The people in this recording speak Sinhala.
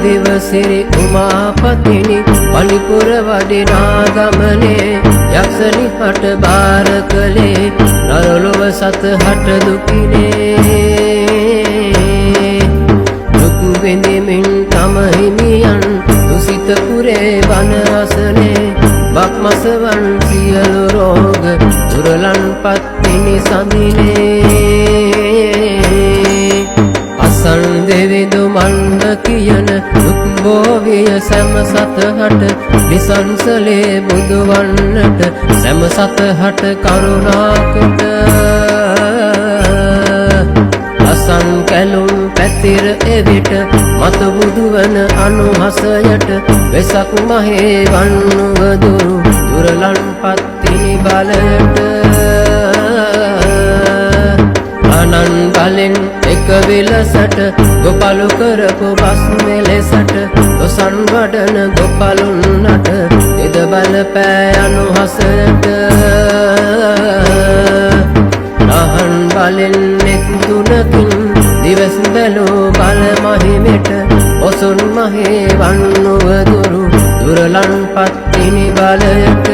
දිවසිරි උමාපතිනි පලිපුර වඩිනා ගමනේ යක්ෂණි හට බාර කළේ නරලොව සත හට දුකිනේ දුක් විඳිමින් තම හිමියන් දුසිත පුරේ වන අසනේ බක්මසවන් සියලු රෝග දුරලන් පත්තිනි සඳිනේ අසන් දෙවිඳු මණ්ඩ කියන දුක් බෝවිය සැම සතහට නිසංසලේ බුදුවන්නට සැම සතහට කරුණාකොට අසන් කැලුම් පැතිර එවිට මත බුදුවන අනුහසයට වෙසක් මහේ වන්නුවදුරු දුරලන් පත්තිනි බලට අනන් බලෙන් එක විලසට ගොපලු කරපු බස් මෙලෙසට දොසන් වඩන ගොපලුන්නට එද බල පෑ අනුහසයට අහන් බලෙන් එක් තුනකින් දිවස් බැලූ බල මහිමෙට ඔසුන් මහේ වන්නුවදුරු දුරලන් පත්තිනි බලයට